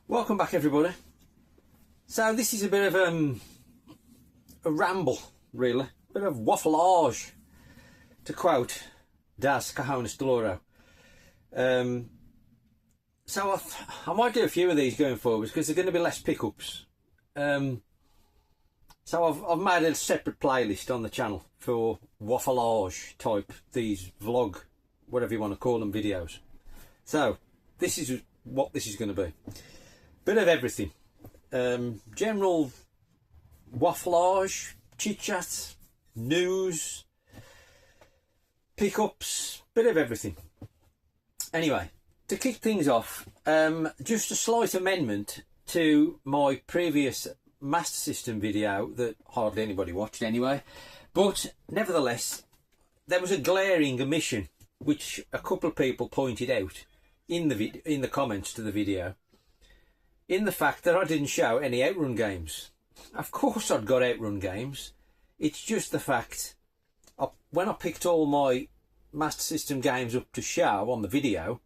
Welcome back, everybody. So this is a bit of a ramble, really, a bit of waffleage, to quote Das Cajones de Loro. So I might do a few of these going forward because they're going to be less pickups. So I've made a separate playlist on the channel for waffleage type, these vlog, whatever you want to call them, videos. So this is what this is going to be. Bit of everything. General waffleage, chit chat, news, pickups, bit of everything. Anyway, to kick things off, just a slight amendment to my previous Master System video that hardly anybody watched anyway, but nevertheless there was a glaring omission which a couple of people pointed out in the comments to the video, in the fact that I didn't show any OutRun games. Of course I'd got OutRun games, it's just the fact when I picked all my Master System games up to show on the video,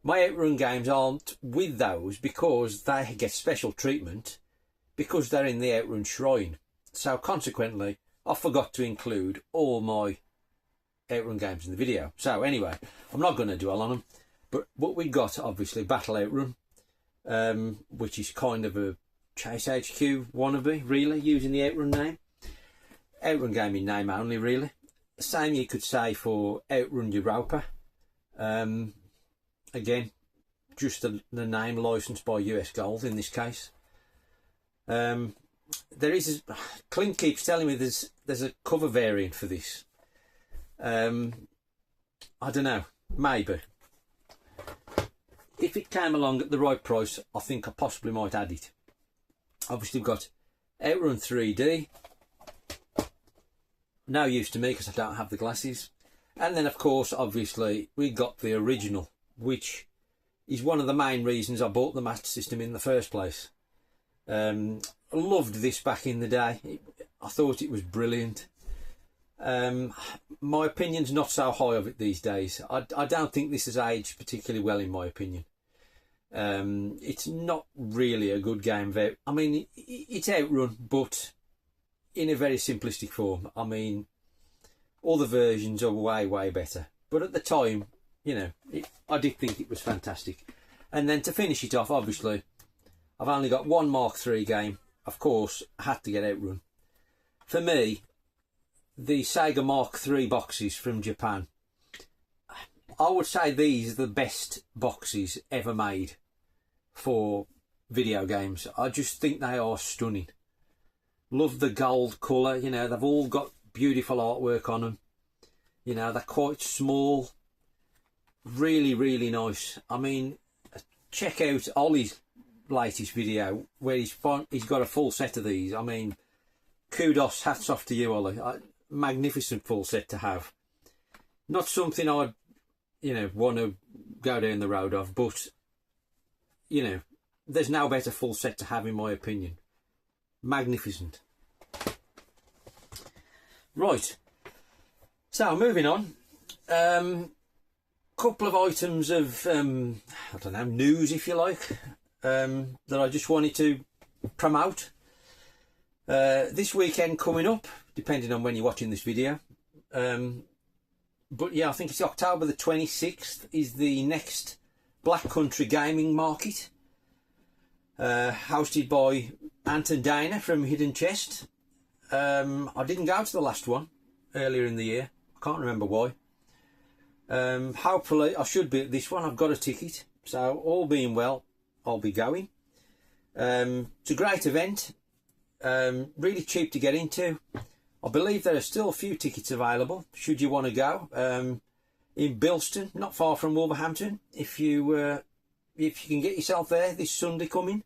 my OutRun games aren't with those because they get special treatment because they're in the OutRun shrine. So consequently I forgot to include all my OutRun games in the video. So anyway, I'm not going to dwell on them, but what we got, obviously, Battle OutRun, which is kind of a Chase HQ wannabe, really, using the OutRun name. OutRun game in name only, really. The same you could say for OutRun Europa. Again, just the name licensed by US Gold in this case. Clint keeps telling me there's a cover variant for this. I don't know, maybe. If it came along at the right price, I think I possibly might add it. Obviously we've got OutRun 3D. No use to me because I don't have the glasses. And then of course, obviously, we got the original, which is one of the main reasons I bought the Master System in the first place. I loved this back in the day. I thought it was brilliant. My opinion's not so high of it these days. I don't think this has aged particularly well, in my opinion. It's not really a good game. I mean, it's OutRun, but in a very simplistic form. I mean, all the versions are way better. But at the time, you know, I did think it was fantastic. And then to finish it off, obviously, I've only got one Mark III game. Of course, I had to get OutRun. For me, the Sega Mark III boxes from Japan, I would say these are the best boxes ever made for video games. I just think they are stunning. Love the gold colour, you know, they've all got beautiful artwork on them. You know, they're quite small. Really nice. I mean, check out Ollie's latest video where he's got a full set of these. I mean, kudos, hats off to you, Ollie. Magnificent full set to have. Not something I'd, you know, want to go down the road of, but, you know, there's no better full set to have, in my opinion. Magnificent. Right, so moving on. Couple of items of I don't know, news, if you like, that I just wanted to promote. This weekend coming up, depending on when you're watching this video, but yeah, I think it's October the 26th is the next Black Country Gaming Market, hosted by Ant and Dana from Hidden Chest. I didn't go to the last one earlier in the year. I can't remember why. Hopefully I should be at this one. I've got a ticket, so all being well, I'll be going. It's a great event, really cheap to get into. I believe there are still a few tickets available should you want to go. In Bilston, not far from Wolverhampton, if you can get yourself there this Sunday coming.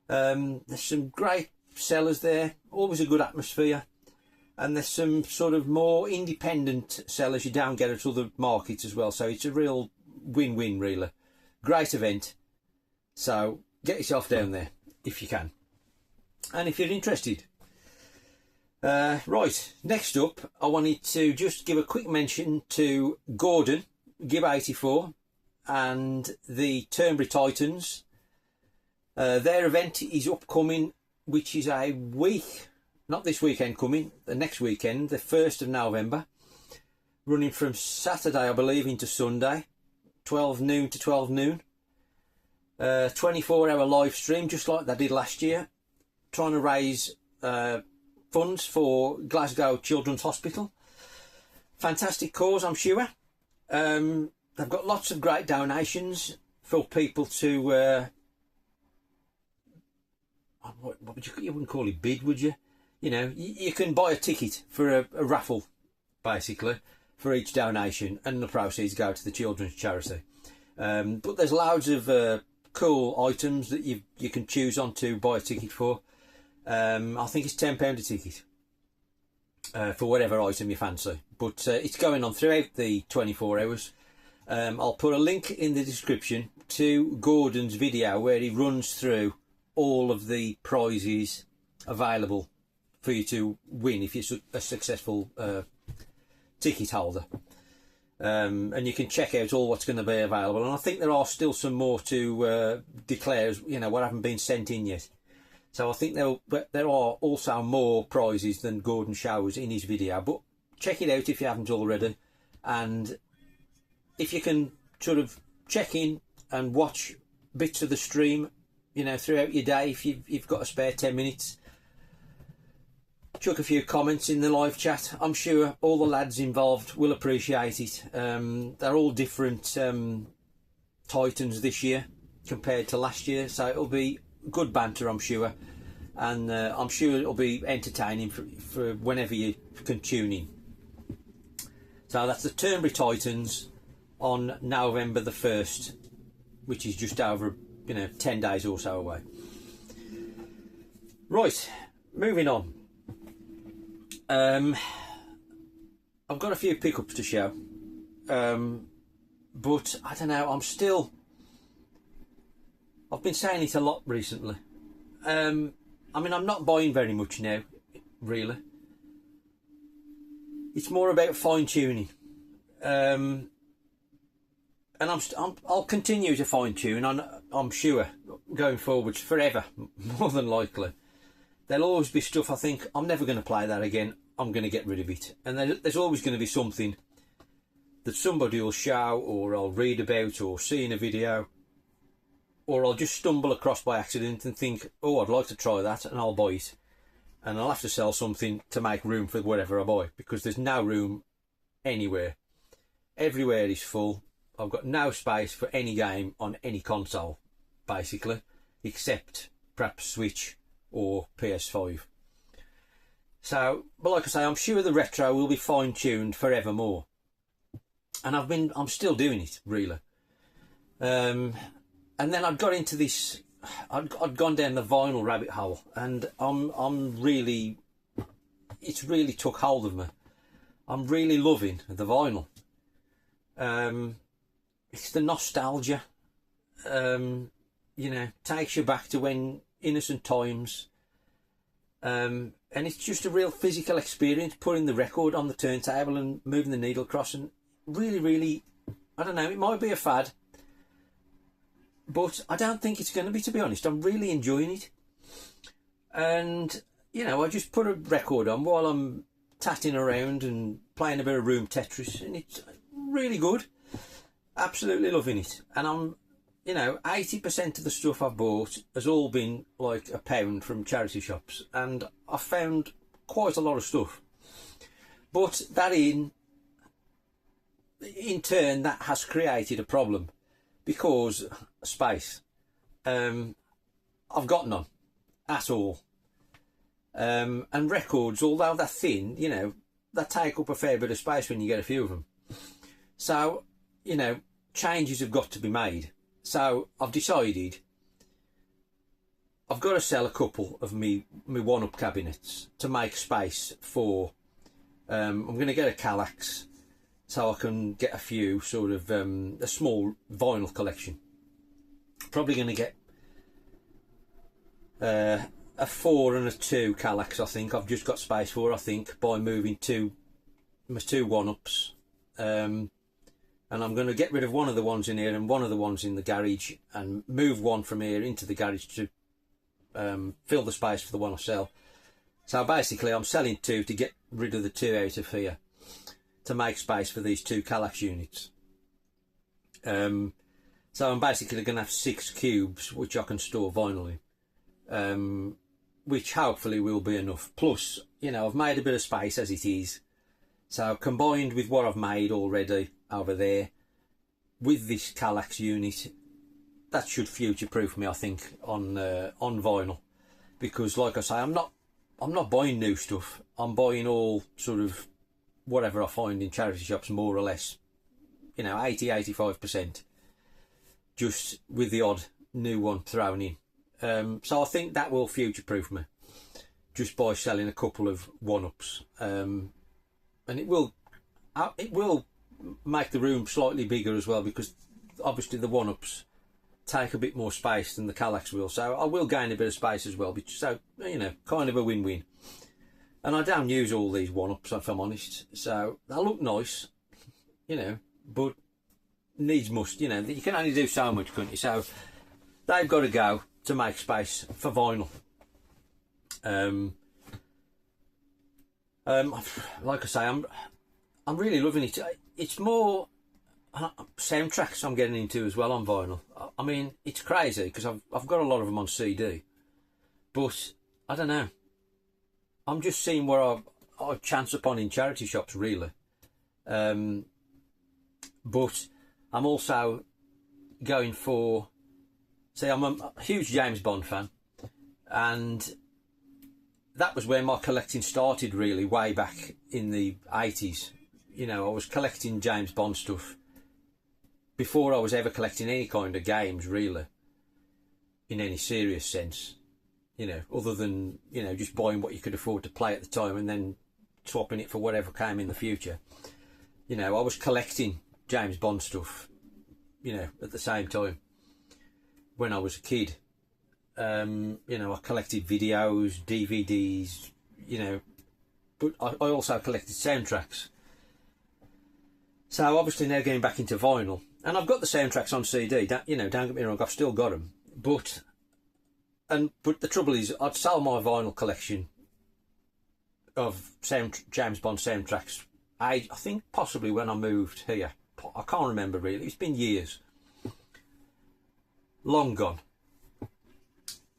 There's some great sellers there, always a good atmosphere, and there's some sort of more independent sellers you don't get at other markets as well, so it's a real win-win, really. Great event, so get yourself down there if you can, and if you're interested. Right, next up I wanted to just give a quick mention to Gordon Gib 84 and the Turnberry Titans. Their event is upcoming, which is a week, not this weekend coming, the next weekend, the 1st of November, running from Saturday, I believe, into Sunday, 12 noon to 12 noon. 24-hour live stream, just like they did last year, trying to raise funds for Glasgow Children's Hospital. Fantastic cause, I'm sure. They've got lots of great donations for people to what would you wouldn't call it bid, would you? You know, you can buy a ticket for a raffle, basically, for each donation, and the proceeds go to the children's charity. But there's loads of cool items that you can choose on to buy a ticket for. I think it's £10 a ticket for whatever item you fancy. But it's going on throughout the 24 hours. I'll put a link in the description to Gordon's video where he runs through all of the prizes available for you to win if you're a successful ticket holder. And you can check out all what's going to be available. And I think there are still some more to declare, you know, what haven't been sent in yet. So I think there are also more prizes than Gordon shows in his video. But check it out if you haven't already. And if you can sort of check in and watch bits of the stream, you know, throughout your day, if you've got a spare 10 minutes, chuck a few comments in the live chat. I'm sure all the lads involved will appreciate it. They're all different Titans this year compared to last year, so it'll be good banter, I'm sure. And I'm sure it'll be entertaining for whenever you can tune in. So that's the Turnberry Titans on November the 1st, which is just over, you know, 10 days or so away. Right, moving on. I've got a few pickups to show, but I don't know, I've been saying it a lot recently. I mean, I'm not buying very much now, really. It's more about fine-tuning. And I'll continue to fine-tune, I'm sure, going forwards forever, more than likely. There'll always be stuff I think, I'm never going to play that again, I'm going to get rid of it. And there's always going to be something that somebody will show, or I'll read about, or see in a video, or I'll just stumble across by accident and think, oh, I'd like to try that, and I'll buy it. And I'll have to sell something to make room for whatever I buy, because there's no room anywhere. Everywhere is full. I've got no space for any game on any console, basically, except perhaps Switch or PS5. So, but like I say, I'm sure the retro will be fine-tuned forevermore, and I'm still doing it, really. And then I got into this. I'd gone down the vinyl rabbit hole, and it's really took hold of me. I'm really loving the vinyl. It's the nostalgia. You know, takes you back to when innocent times. And it's just a real physical experience, putting the record on the turntable and moving the needle across, and really, I don't know, it might be a fad, but I don't think it's going to be, to be honest. I'm really enjoying it. And, you know, I just put a record on while I'm tatting around and playing a bit of room Tetris, and it's really good. Absolutely loving it. And I'm, you know, 80% of the stuff I've bought has all been like £1 from charity shops, and I've found quite a lot of stuff. But that in turn, that has created a problem, because space. I've got none at all. And records, although they're thin, you know, they take up a fair bit of space when you get a few of them. So, you know, changes have got to be made. So I've decided I've got to sell a couple of me one-up cabinets to make space for. I'm going to get a Kallax, so I can get a few sort of a small vinyl collection. Probably going to get a 4 and a 2 Kallax. I think I've just got space for. I think by moving to my 2 one-ups and I'm going to get rid of one of the ones in here and one of the ones in the garage, and move one from here into the garage to fill the space for the one I sell. So basically I'm selling 2 to get rid of the 2 out of here to make space for these 2 Kallax units. So I'm basically going to have 6 cubes which I can store vinyl in, which hopefully will be enough. Plus, you know, I've made a bit of space as it is, so combined with what I've made already over there with this Kallax unit, that should future-proof me, I think, on vinyl. Because like I say, I'm not buying new stuff. I'm buying all sort of whatever I find in charity shops, more or less, you know, 80-85%, just with the odd new one thrown in. So I think that will future-proof me, just by selling a couple of one-ups, and it will make the room slightly bigger as well, because obviously the one-ups take a bit more space than the Kallax will, so I will gain a bit of space as well. So, you know, kind of a win-win. And I don't use all these one-ups, if I'm honest, so they look nice, you know, but needs must, you know, you can only do so much, couldn't you? So they've got to go to make space for vinyl. Like I say, I'm really loving it. It's more soundtracks I'm getting into as well on vinyl. I mean, it's crazy because I've got a lot of them on CD, but I don't know. I'm just seeing where I chance upon in charity shops, really. But I'm also going for, see, I'm a huge James Bond fan, and that was where my collecting started, really, way back in the 80s. You know, I was collecting James Bond stuff before I was ever collecting any kind of games, really, in any serious sense, you know, other than, you know, just buying what you could afford to play at the time and then swapping it for whatever came in the future. You know, I was collecting James Bond stuff, you know, at the same time when I was a kid. You know, I collected videos, DVDs, you know, but I also collected soundtracks. So obviously now getting back into vinyl, and I've got the soundtracks on CD. You know, don't get me wrong, I've still got them. But the trouble is, I'd sell my vinyl collection of James Bond soundtracks. I think possibly when I moved here. I can't remember really. It's been years. Long gone.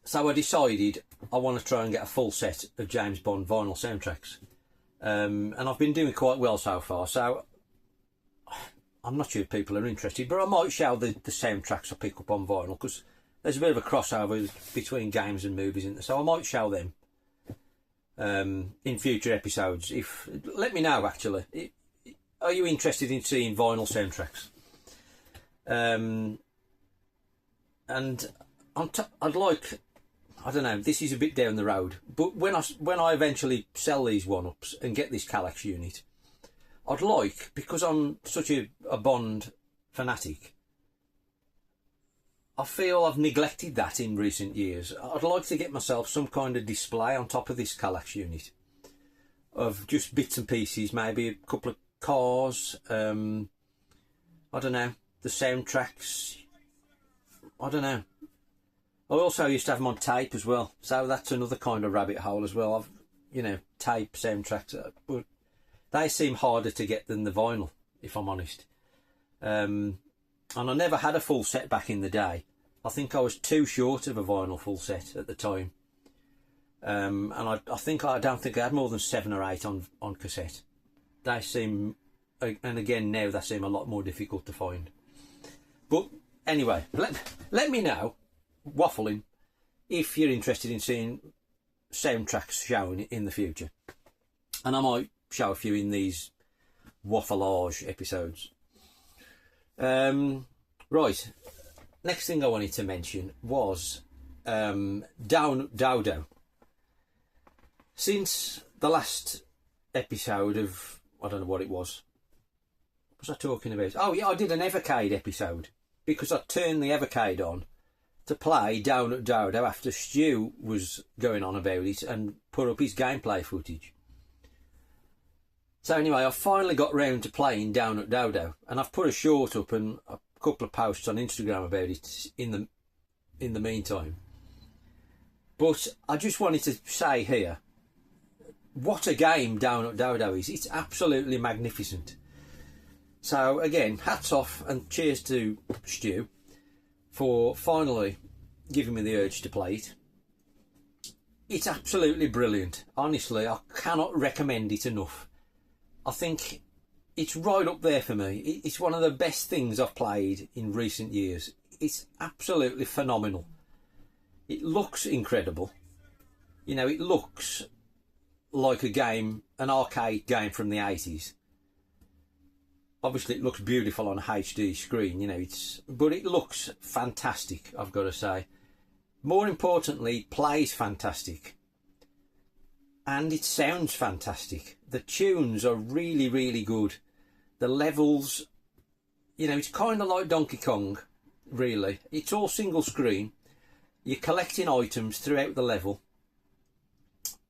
So I decided I want to try and get a full set of James Bond vinyl soundtracks. And I've been doing quite well so far. So I'm not sure if people are interested, but I might show the soundtracks I pick up on vinyl, because there's a bit of a crossover between games and movies, isn't there? So I might show them in future episodes. Let me know, actually. Are you interested in seeing vinyl soundtracks? And I'd like, I don't know, this is a bit down the road, but when I eventually sell these one-ups and get this Kallax unit, I'd like, because I'm such a Bond fanatic, I feel I've neglected that in recent years. I'd like to get myself some kind of display on top of this Kallax unit of just bits and pieces, maybe a couple of cars, I don't know, the soundtracks, I don't know. I also used to have them on tape as well, so that's another kind of rabbit hole as well. You know, tape soundtracks, but they seem harder to get than the vinyl, if I'm honest. And I never had a full set back in the day. I think I was too short of a vinyl full set at the time. And I don't think I had more than 7 or 8 on cassette. They seem, and again now they seem a lot more difficult to find. But anyway, let me know, waffling, if you're interested in seeing soundtracks shown in the future. And I might show a few in these waffleage episodes. Right, next thing I wanted to mention was Dodo. Since the last episode of, I don't know what it was I talking about? Oh yeah, I did an Evercade episode, because I turned the Evercade on to play Dodo after Stu was going on about it and put up his gameplay footage. So anyway, I finally got round to playing Down at Dodo, and I've put a short up and a couple of posts on Instagram about it in the meantime. But I just wanted to say here, what a game Down at Dodo is. It's absolutely magnificent. So again, hats off and cheers to Stu for finally giving me the urge to play it. It's absolutely brilliant. Honestly, I cannot recommend it enough. I think it's right up there for me. It's one of the best things I've played in recent years. It's absolutely phenomenal. It looks incredible. You know, it looks like a game, an arcade game from the 80s. Obviously it looks beautiful on a HD screen, you know, but it looks fantastic, I've got to say. More importantly, it plays fantastic. And it sounds fantastic. The tunes are really, really good. The levels, you know, it's kind of like Donkey Kong, really. It's all single screen. You're collecting items throughout the level.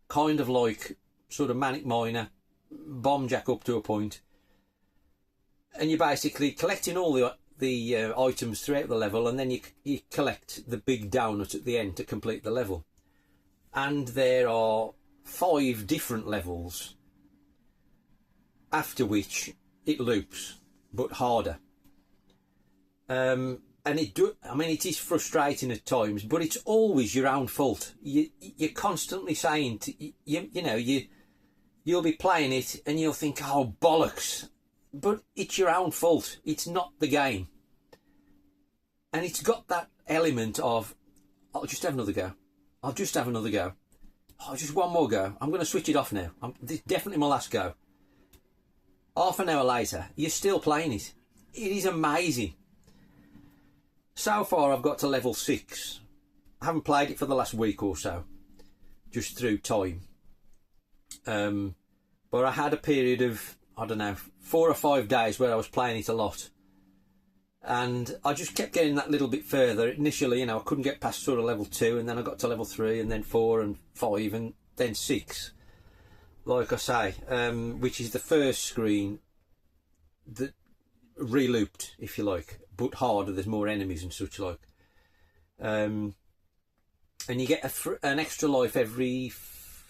Kind of like sort of Manic Miner, Bomb Jack up to a point. And you're basically collecting all the items throughout the level, and then you collect the big donut at the end to complete the level. And there are 5 different levels, after which it loops, but harder. And it is frustrating at times, but it's always your own fault. You're constantly saying, you'll be playing it and you'll think, oh, bollocks. But it's your own fault. It's not the game. And it's got that element of, I'll just have another go. I'll just have another go. Oh, just one more go. I'm going to switch it off now. This is definitely my last go. Half an hour later, you're still playing it. It is amazing. So far, I've got to level 6. I haven't played it for the last week or so, just through time. But I had a period of, I don't know, 4 or 5 days where I was playing it a lot. And I just kept getting that little bit further. Initially, I couldn't get past sort of level 2, and then I got to level 3, and then 4 and 5, and then 6. Like I say, which is the first screen that re-looped, if you like, but harder. There's more enemies and such like. And you get an extra life every,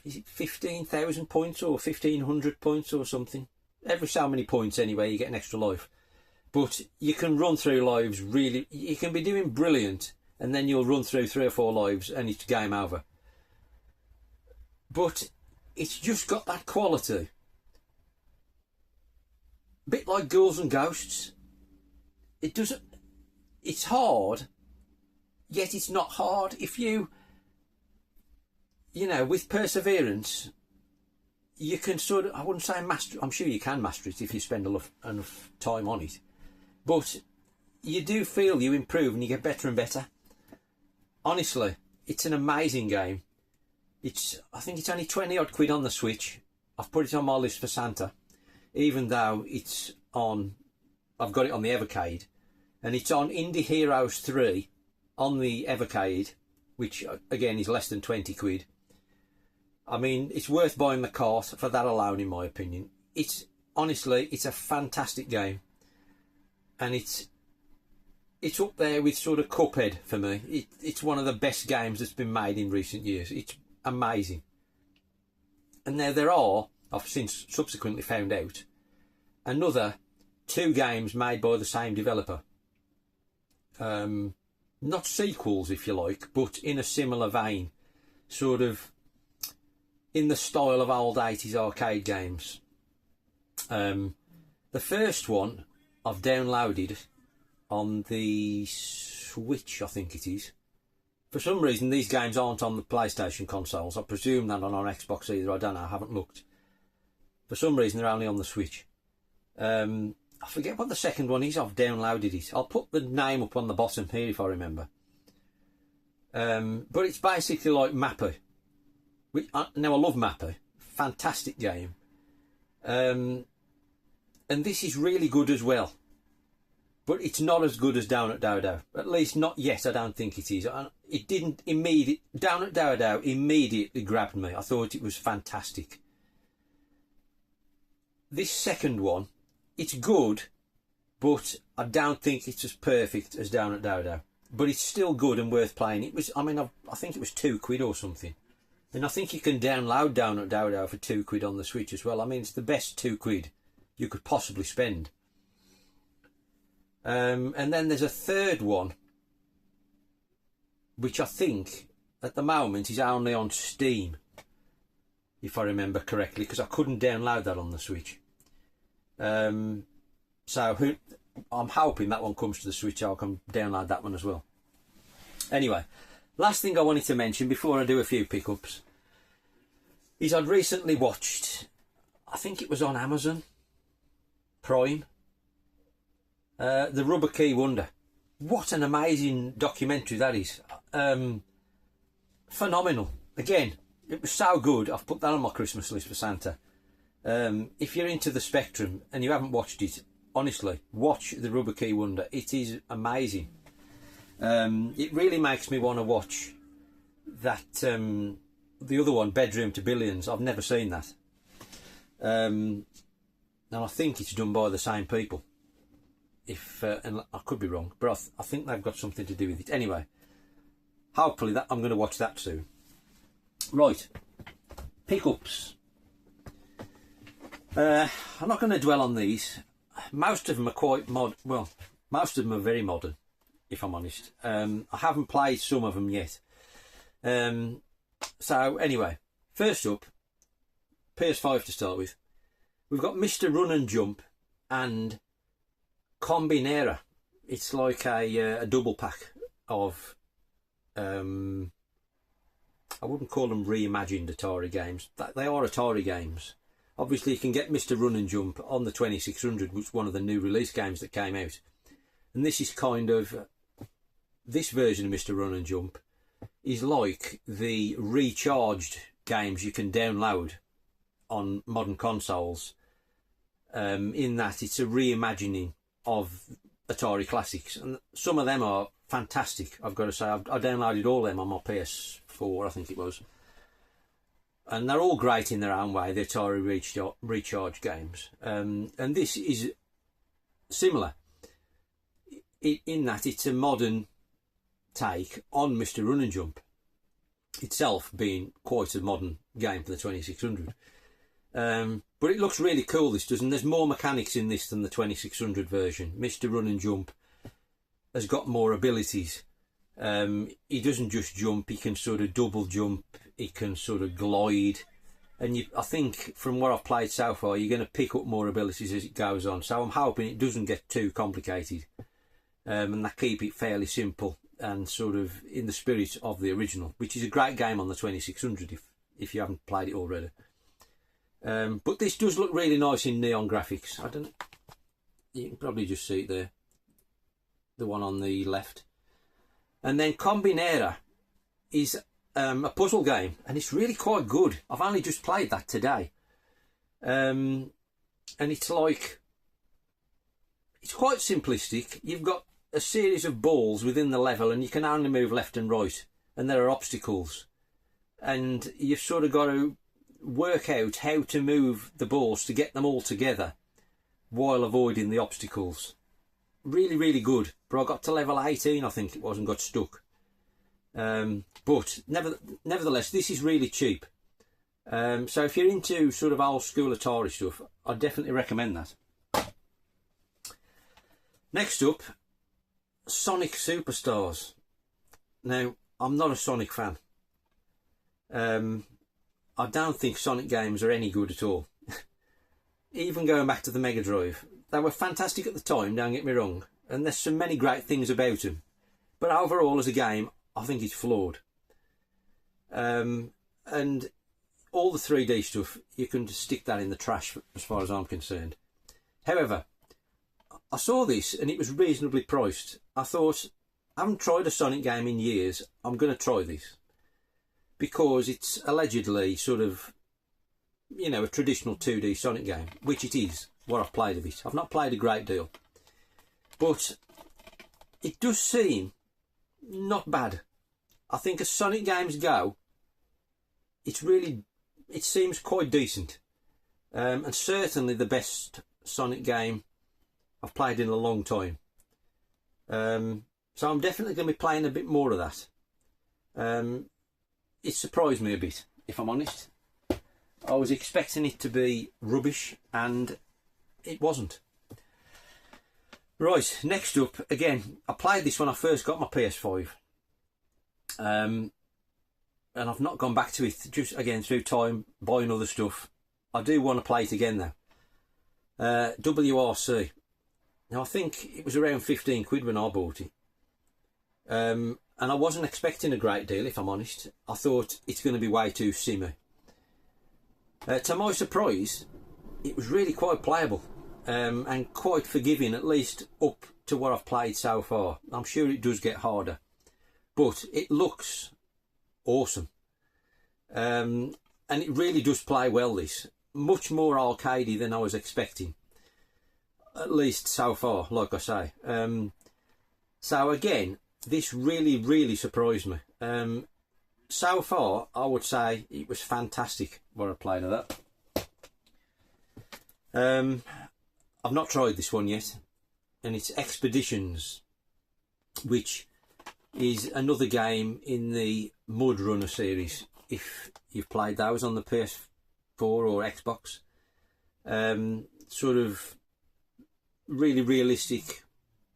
is it 15,000 points or 1,500 points or something? Every so many points anyway, you get an extra life. But you can run through lives really, you can be doing brilliant, and then you'll run through 3 or 4 lives and it's game over. But it's just got that quality. A bit like Ghouls and Ghosts. It doesn't, it's hard, yet it's not hard. If you with perseverance, you can sort of, I wouldn't say master, I'm sure you can master it if you spend enough time on it. But you do feel you improve and you get better and better. Honestly, it's an amazing game. I think it's only 20 odd quid on the Switch. I've put it on my list for Santa, even though I've got it on the Evercade, and it's on Indie Heroes 3 on the Evercade, which again is less than 20 quid. I mean, it's worth buying the cart for that alone, in my opinion. Honestly, it's a fantastic game, and it's up there with sort of Cuphead for me. It's one of the best games that's been made in recent years. It's amazing. And now there are, I've since subsequently found out, another 2 games made by the same developer. Not sequels, if you like, but in a similar vein, sort of in the style of old 80s arcade games. The first one I've downloaded on the Switch, I think it is. For some reason, these games aren't on the PlayStation consoles. I presume they're not on Xbox either. I don't know. I haven't looked. For some reason, they're only on the Switch. I forget what the second one is. I've downloaded it. I'll put the name up on the bottom here if I remember. But it's basically like Mapper. Now, I love Mapper. Fantastic game. And this is really good as well. But it's not as good as Down at Dodo. At least not yet, I don't think it is. It didn't Down at Dodo immediately grabbed me. I thought it was fantastic. this second one, it's good, but I don't think it's as perfect as Down at Dodo. But it's still good and worth playing. It was, I mean, I think it was £2 or something. And I think you can download Down at Dodo for £2 on the Switch as well. I mean, it's the best £2 you could possibly spend. And then there's a third one, which I think at the moment is only on Steam, if I remember correctly, because I couldn't download that on the Switch. So I'm hoping that one comes to the Switch. I can download that one as well. Anyway, last thing I wanted to mention before I do a few pickups is I'd recently watched, I think it was on Amazon Prime, The Rubber Key Wonder. What an amazing documentary that is. Phenomenal. Again, it was so good, I've put that on my Christmas list for Santa. If you're into the Spectrum and you haven't watched it, honestly, watch The Rubber Key Wonder. It is amazing. It really makes me want to watch that, the other one, Bedroom to Billions. I've never seen that. And I think it's done by the same people. And I could be wrong, but I think they've got something to do with it. Anyway, hopefully I'm going to watch that soon. Right, pickups. I'm not going to dwell on these. Most of them are quite well, most of them are very modern, if I'm honest. I haven't played some of them yet. So anyway, first up, PS5 to start with. We've got Mr. Run and Jump and Combinera. It's like a double pack of, I wouldn't call them reimagined Atari games. They are Atari games. Obviously you can get Mr. Run and Jump on the 2600, which is one of the new release games that came out. And this is kind of, this version of Mr. Run and Jump is like the recharged games you can download on modern consoles, in that it's a reimagining of Atari classics, and some of them are fantastic. I've got to say, I downloaded all of them on my PS4, I think it was, and they're all great in their own way, the Atari recharge games. And this is similar in that it's a modern take on Mr. Run and Jump, itself being quite a modern game for the 2600. But it looks really cool, this does, and there's more mechanics in this than the 2600 version. Mr. Run and Jump has got more abilities. He doesn't just jump, he can sort of double jump, he can sort of glide, and I think from what I've played so far, you're going to pick up more abilities as it goes on. So I'm hoping it doesn't get too complicated, and they keep it fairly simple and sort of in the spirit of the original, which is a great game on the 2600 if you haven't played it already. But this does look really nice in neon graphics. I don't know, you can probably just see it there, the one on the left. And then Combinera is a puzzle game, and it's really quite good. I've only just played that today, and it's like, it's quite simplistic. You've got a series of balls within the level, and you can only move left and right, and there are obstacles, and you've sort of got to work out how to move the balls to get them all together while avoiding the obstacles. Really, really good. But I got to level 18, I think it was, and got stuck. But nevertheless, this is really cheap. So if you're into sort of old school Atari stuff, I definitely recommend that. Next up, Sonic Superstars. Now, I'm not a Sonic fan. I don't think Sonic games are any good at all. Even going back to the Mega Drive, they were fantastic at the time, don't get me wrong, and there's so many great things about them, but overall as a game I think it's flawed. And all the 3D stuff, you can just stick that in the trash as far as I'm concerned. However, I saw this and it was reasonably priced. I thought, I haven't tried a Sonic game in years, I'm going to try this, because it's allegedly sort of, you know, a traditional 2D Sonic game, which it is, what I've played of it. I've not played a great deal, but it does seem not bad. I think as Sonic games go, it seems quite decent. and certainly the best Sonic game I've played in a long time. So I'm definitely going to be playing a bit more of that. It surprised me a bit, if I'm honest. I was expecting it to be rubbish, and it wasn't. Right, next up, again, I played this when I first got my PS5. And I've not gone back to it, just again through time, buying other stuff. I do want to play it again though. WRC. Now I think it was around 15 quid when I bought it. And I wasn't expecting a great deal, if I'm honest. I thought it's going to be way too simmy. To my surprise, it was really quite playable. And quite forgiving, at least up to what I've played so far. I'm sure it does get harder, but it looks awesome. And it really does play well, this. Much more arcadey than I was expecting, at least so far, like I say. So again, this really surprised me. So far, I would say it was fantastic what I played of that. I've not tried this one yet, and it's Expeditions, which is another game in the Mud Runner series, if you've played those on the PS4 or Xbox. Sort of really realistic.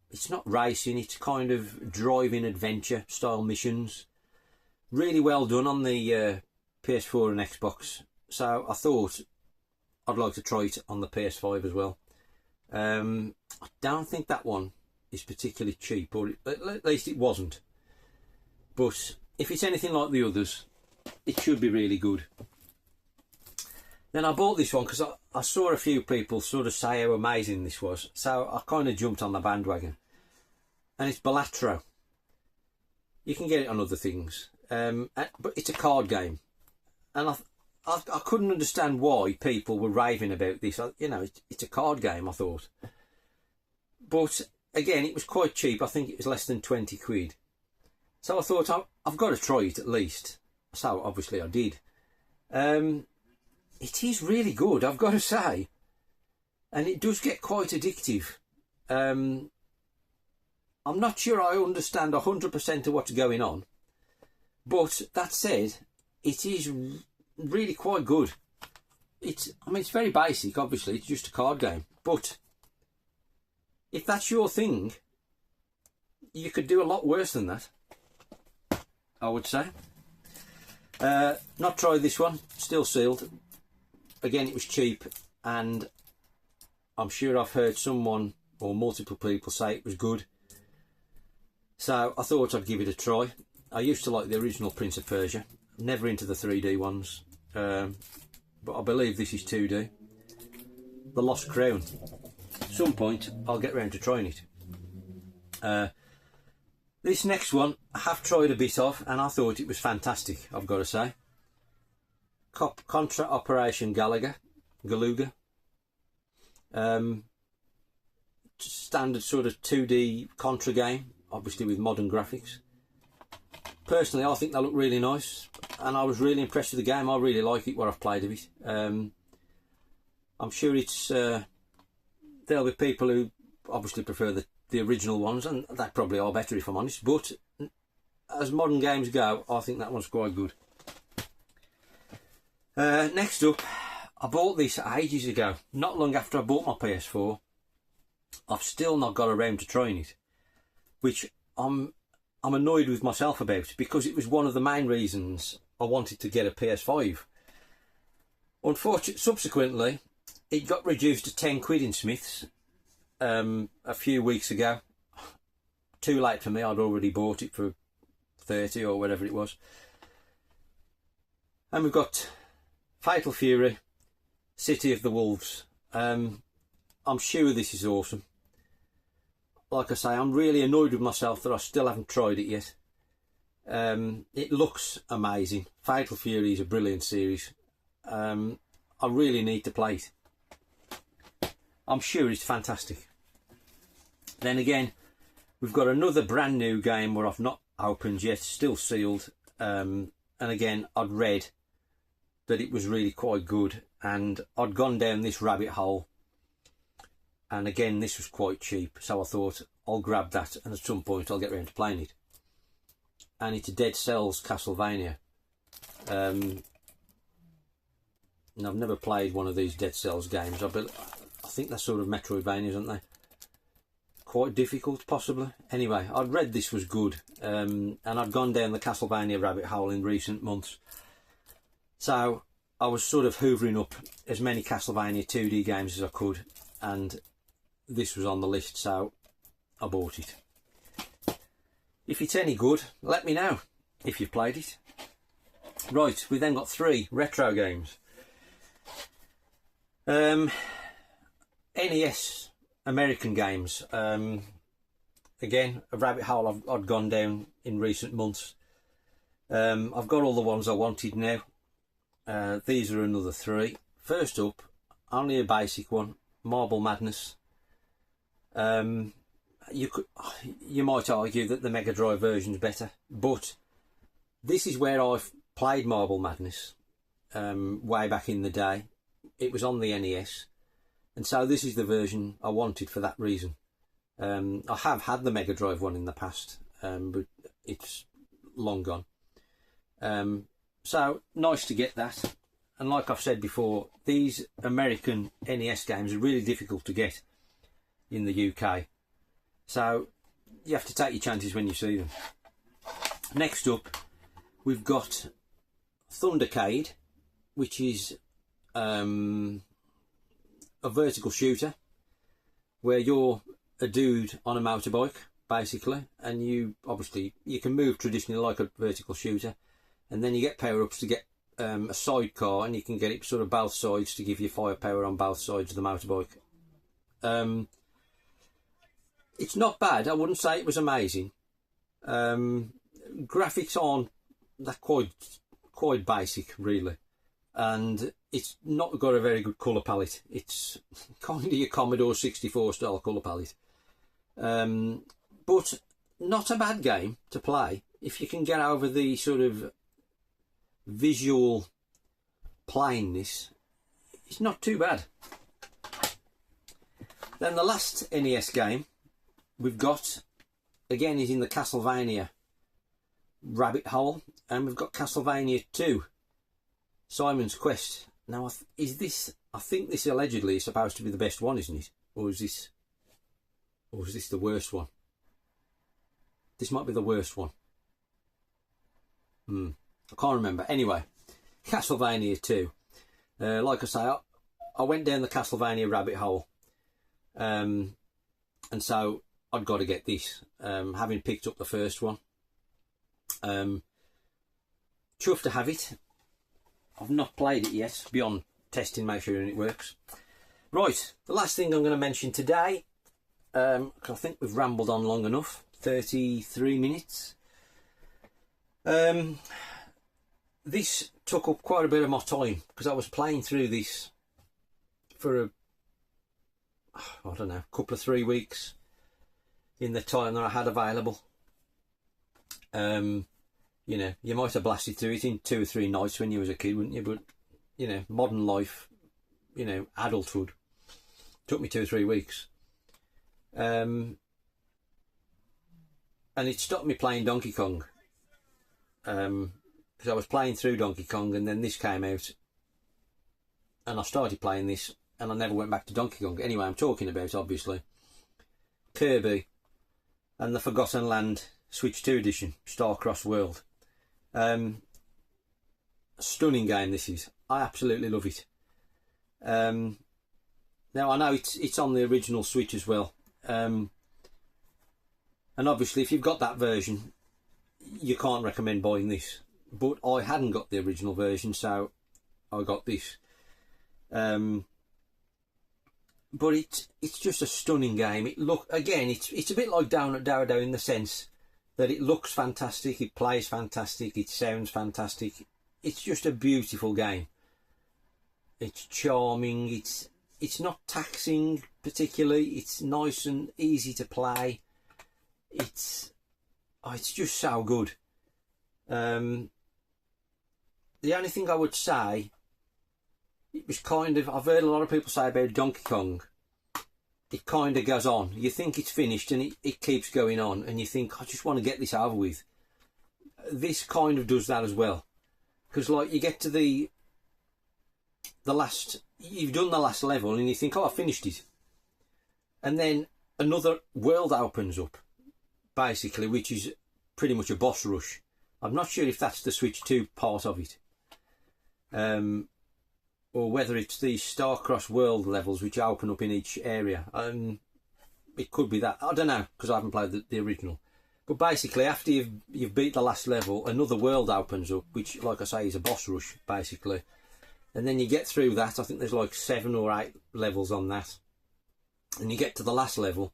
It's not racing, it's kind of driving adventure style missions. Really well done on the PS4 and Xbox. So I thought I'd like to try it on the PS5 as well. I don't think that one is particularly cheap, or at least it wasn't. But if it's anything like the others, it should be really good. Then I bought this one because I saw a few people sort of say how amazing this was, so I kind of jumped on the bandwagon. And it's Balatro. You can get it on other things, but it's a card game, and I couldn't understand why people were raving about this. You know, it's a card game, I thought. But again, it was quite cheap. I think it was less than 20 quid. So I thought, I've got to try it at least. So obviously I did. It is really good, I've got to say. And it does get quite addictive. I'm not sure I understand 100% of what's going on. But that said, it is really quite good. I mean, it's very basic, obviously. It's just a card game. But if that's your thing, you could do a lot worse than that, I would say. Not tried this one. Still sealed. Again, it was cheap, and I'm sure I've heard someone or multiple people say it was good. So I thought I'd give it a try. I used to like the original Prince of Persia. Never into the 3D ones. But I believe this is 2D. The Lost Crown. At some point, I'll get round to trying it. This next one, I have tried a bit of, and I thought it was fantastic, I've got to say. Contra Operation Galuga. Standard sort of 2D Contra game, obviously with modern graphics. Personally, I think they look really nice, and I was really impressed with the game. I really like it, what I've played of it. I'm sure it's there'll be people who obviously prefer the original ones, and they probably are better, if I'm honest. But as modern games go, I think that one's quite good. Next up, I bought this ages ago, not long after I bought my PS4. I've still not got around to trying it, which I'm annoyed with myself about, because it was one of the main reasons I wanted to get a PS5. Unfortunately, subsequently, it got reduced to 10 quid in Smith's a few weeks ago. Too late for me, I'd already bought it for 30 or whatever it was. And we've got Fatal Fury, City of the Wolves. I'm sure this is awesome. Like I say, I'm really annoyed with myself that I still haven't tried it yet. It looks amazing. Fatal Fury is a brilliant series. I really need to play it. I'm sure it's fantastic. Then again, we've got another brand new game where I've not opened yet, still sealed. And again, I'd read that it was really quite good, and I'd gone down this rabbit hole, and again this was quite cheap, so I thought I'll grab that and at some point I'll get around to playing it. And it's a Dead Cells Castlevania. And I've never played one of these Dead Cells games. I think they're sort of Metroidvanias, aren't they? Quite difficult, possibly. Anyway, I'd read this was good, and I'd gone down the Castlevania rabbit hole in recent months. So I was sort of hoovering up as many Castlevania 2D games as I could, and this was on the list, so I bought it. If it's any good, let me know if you've played it. Right, we then got 3 retro games. NES American games. Again, a rabbit hole I'd gone down in recent months. I've got all the ones I wanted now. These are another 3. First up, only a basic one, Marble Madness. You might argue that the Mega Drive version's better, but this is where I've played Marble Madness way back in the day. It was on the NES, and so this is the version I wanted for that reason. I have had the Mega Drive one in the past, but it's long gone. So nice to get that. And like I've said before, these American NES games are really difficult to get in the UK. So you have to take your chances when you see them. Next up, we've got Thundercade, which is a vertical shooter where you're a dude on a motorbike, basically, and you can move traditionally like a vertical shooter, and then you get power-ups to get a sidecar, and you can get it sort of both sides to give you firepower on both sides of the motorbike. It's not bad. I wouldn't say it was amazing. Graphics aren't that quite basic, really, and it's not got a very good colour palette. It's kind of your Commodore 64 style colour palette, but not a bad game to play if you can get over the sort of visual plainness. It's not too bad. Then the last NES game we've got, again, is in the Castlevania rabbit hole, and we've got Castlevania 2, Simon's Quest. Now, I think this allegedly is supposed to be the best one, isn't it? Or is this the worst one? This might be the worst one. I can't remember. Anyway, Castlevania 2. Like I say, I went down the Castlevania rabbit hole, and so I'd got to get this, having picked up the first one. Chuffed to have it. I've not played it yet, beyond testing, make sure it works. Right, the last thing I'm going to mention today, I think we've rambled on long enough, 33 minutes. This took up quite a bit of my time, because I was playing through this for I don't know, couple of 3 weeks in the time that I had available. You know, you might have blasted through it in 2 or 3 nights when you was a kid, wouldn't you? But, you know, modern life, you know, adulthood, took me 2 or 3 weeks. And it stopped me playing Donkey Kong. Because I was playing through Donkey Kong, and then this came out, and I started playing this, and I never went back to Donkey Kong. Anyway, I'm talking about, obviously, Kirby and the Forgotten Land Switch 2 edition, Starcross World. Stunning game this is. I absolutely love it. Now I know it's on the original Switch as well, and obviously if you've got that version, you can't recommend buying this. But I hadn't got the original version, so I got this. But it's just a stunning game. It's a bit like Dodo in the sense that it looks fantastic, it plays fantastic, it sounds fantastic. It's just a beautiful game. It's charming. It's not taxing particularly. It's nice and easy to play. It's just so good. The only thing I would say it was kind of, I've heard a lot of people say about Donkey Kong, it kind of goes on. You think it's finished and it keeps going on, and you think, I just want to get this over with. This kind of does that as well, because like you get to the last, you've done the last level and you think, oh, I finished it, and then another world opens up basically, which is pretty much a boss rush. I'm not sure if that's the Switch 2 part of it, or whether it's the Star-Crossed world levels which open up in each area. It could be that, I don't know, because I haven't played the original. But basically, after you've beat the last level, another world opens up, which, like I say, is a boss rush, basically. And then you get through that. I think there's like 7 or 8 levels on that. And you get to the last level.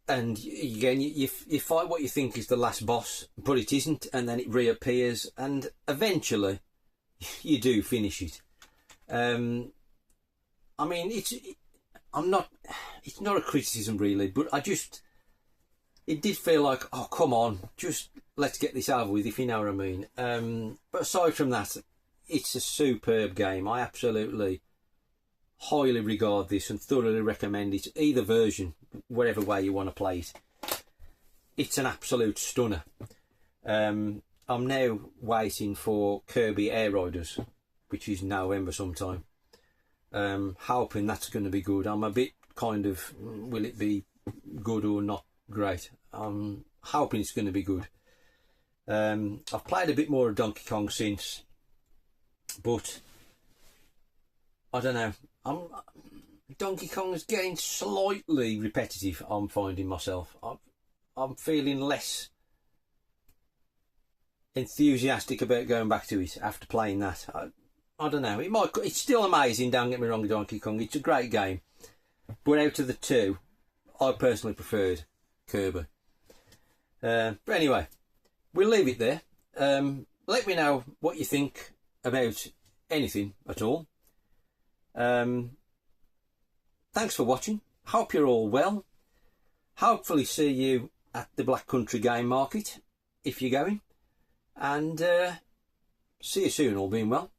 And again, you fight what you think is the last boss, but it isn't. And then it reappears. And eventually, you do finish it. I mean, it's not a criticism really, but it did feel like, oh, come on, just let's get this over with, if you know what I mean. But aside from that, it's a superb game. I absolutely highly regard this and thoroughly recommend it, either version, whatever way you want to play it. It's an absolute stunner. I'm now waiting for Kirby Air Riders, which is November sometime. Hoping that's going to be good. I'm a bit kind of, will it be good or not great? I'm hoping it's going to be good. I've played a bit more of Donkey Kong since, but I don't know. Donkey Kong is getting slightly repetitive. I'm finding myself. I'm feeling less enthusiastic about going back to it after playing that. I don't know. It's still amazing. Don't get me wrong, Donkey Kong. It's a great game, but out of the two, I personally preferred Kirby. But anyway, we'll leave it there. Let me know what you think about anything at all. Thanks for watching. Hope you're all well. Hopefully see you at the Black Country Game Market if you're going. And see you soon, all being well.